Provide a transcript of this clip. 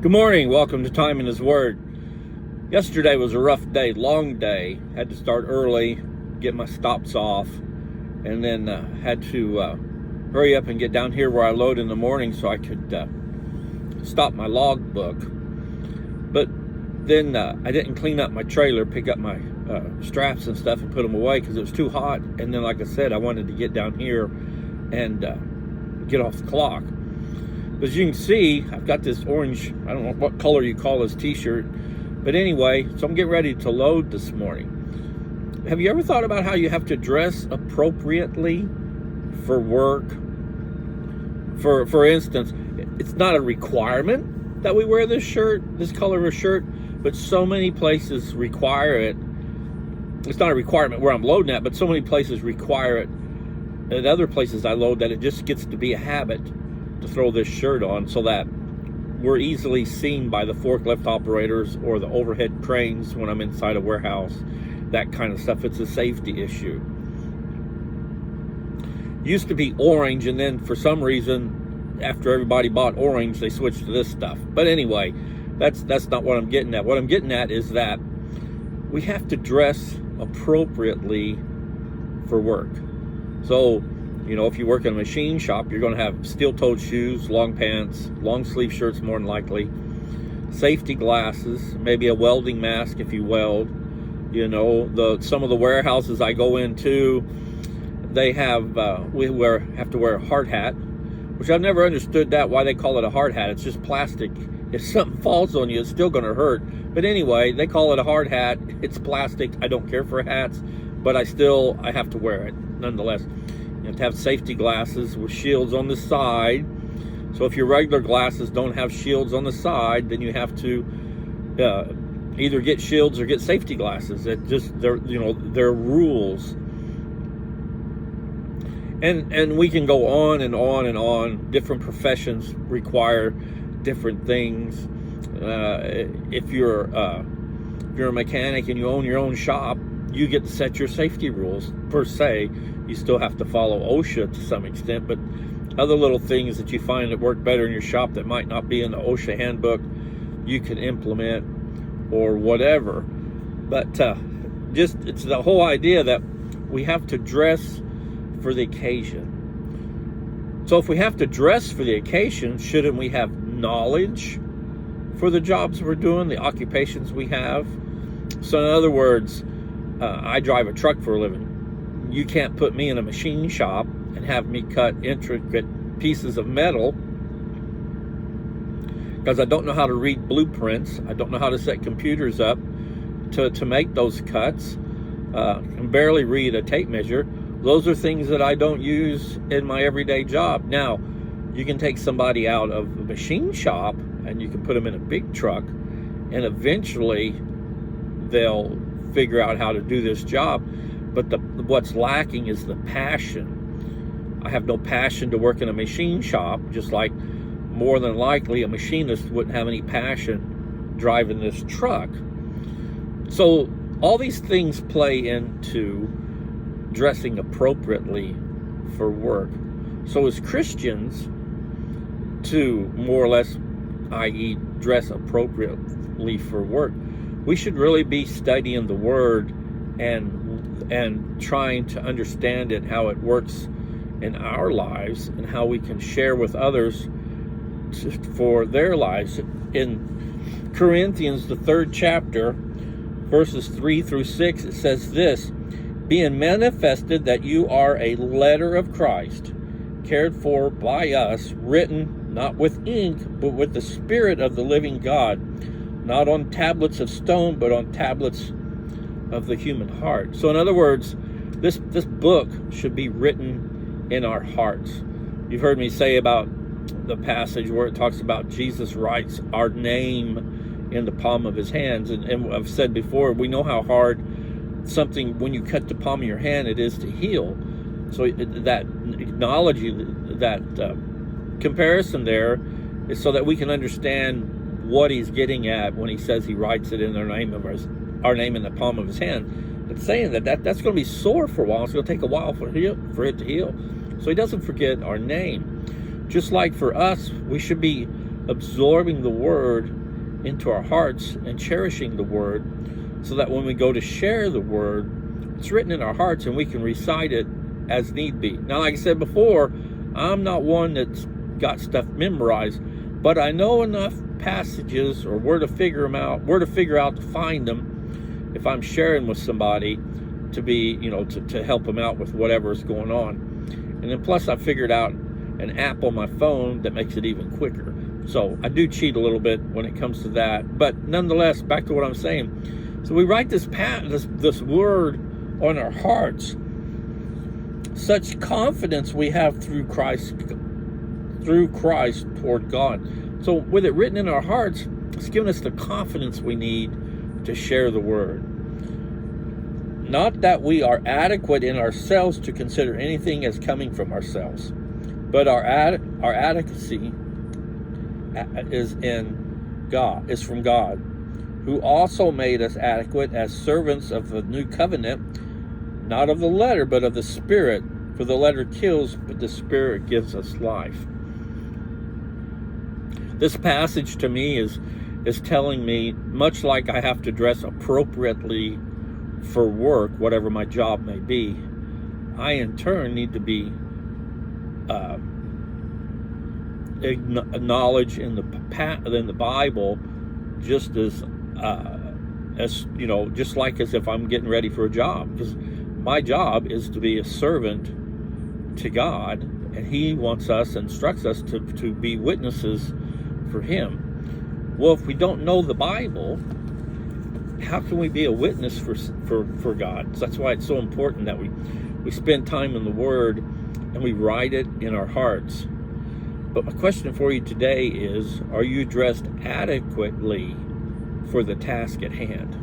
Good morning. Welcome to Time in His Word. Yesterday was a rough day, long day. Had to start early, get my stops off, and then had to hurry up and get down here where I load in the morning so I could stop my log book. But then I didn't clean up my trailer, pick up my straps and stuff and put them away because it was too hot. And then, like I said, I wanted to get down here and get off the clock. As you can see, I've got this orange, I don't know what color you call this t-shirt, but anyway, so I'm getting ready to load this morning. Have you ever thought about how you have to dress appropriately for work? For instance, it's not a requirement that we wear this shirt, this color of shirt, but so many places require it. It's not a requirement where I'm loading at, but so many places require it. At other places I load that it just gets to be a habit to throw this shirt on so that we're easily seen by the forklift operators or the overhead cranes when I'm inside a warehouse, that kind of stuff. It's a safety issue. Used to be orange, and then for some reason, after everybody bought orange, they switched to this stuff. But anyway, that's not what I'm getting at. What I'm getting at is that we have to dress appropriately for work. So, you know, if you work in a machine shop, you're going to have steel-toed shoes, long pants, long-sleeve shirts more than likely, safety glasses, maybe a welding mask if you weld. You know, some of the warehouses I go into, they have have to wear a hard hat, which I've never understood why they call it a hard hat. It's just plastic. If something falls on you, it's still going to hurt. But anyway, they call it a hard hat. It's plastic. I don't care for hats, but I have to wear it nonetheless. You have to have safety glasses with shields on the side. So if your regular glasses don't have shields on the side, then you have to either get shields or get safety glasses. They're rules. And we can go on and on and on. Different professions require different things. If you're a mechanic and you own your own shop, you get to set your safety rules per se. You still have to follow OSHA to some extent, but other little things that you find that work better in your shop that might not be in the OSHA handbook, you can implement or whatever. But it's the whole idea that we have to dress for the occasion. So if we have to dress for the occasion, shouldn't we have knowledge for the jobs we're doing, the occupations we have? So in other words, I drive a truck for a living. You can't put me in a machine shop and have me cut intricate pieces of metal because I don't know how to read blueprints. I don't know how to set computers up to make those cuts. Can barely read a tape measure. Those are things that I don't use in my everyday job. Now, you can take somebody out of a machine shop and you can put them in a big truck, and eventually they'll figure out how to do this job. But what's lacking is the passion. I have no passion to work in a machine shop, just like more than likely a machinist wouldn't have any passion driving this truck. So all these things play into dressing appropriately for work. So as Christians, to more or less, i.e., dress appropriately for work, we should really be studying the Word and trying to understand it, how it works in our lives, and how we can share with others for their lives. In Corinthians, the 3rd chapter, verses 3 through 6, it says this: being manifested that you are a letter of Christ, cared for by us, written not with ink, but with the Spirit of the living God, not on tablets of stone, but on tablets of the human heart. So in other words, this book should be written in our hearts. You've heard me say about the passage where it talks about Jesus writes our name in the palm of his hands. And I've said before, we know how hard something, when you cut the palm of your hand, it is to heal. So that analogy, that comparison there, is so that we can understand what he's getting at when he says he writes it in our name in the palm of his hand. It's saying that's going to be sore for a while. It's going to take a while for it to heal. So he doesn't forget our name. Just like for us, we should be absorbing the Word into our hearts and cherishing the Word, so that when we go to share the Word, it's written in our hearts and we can recite it as need be. Now, like I said before, I'm not one that's got stuff memorized, but I know enough passages or where to figure out to find them if I'm sharing with somebody, to be, to help them out with whatever's going on. And then plus I figured out an app on my phone that makes it even quicker. So I do cheat a little bit when it comes to that, but nonetheless, back to what I'm saying. So we write this Word on our hearts. Such confidence we have through Christ toward God. So with it written in our hearts, it's given us the confidence we need to share the Word. Not that we are adequate in ourselves to consider anything as coming from ourselves, but our adequacy is from God, who also made us adequate as servants of the new covenant, not of the letter, but of the Spirit. For the letter kills, but the Spirit gives us life. This passage to me is telling me, much like I have to dress appropriately for work, whatever my job may be, I in turn need to be acknowledged in the Bible, just as just like as if I'm getting ready for a job, because my job is to be a servant to God, and He wants us, instructs us to be witnesses for Him. Well, if we don't know the Bible, how can we be a witness for God? So that's why it's so important that we spend time in the Word and we write it in our hearts. But my question for you today is, are you dressed adequately for the task at hand?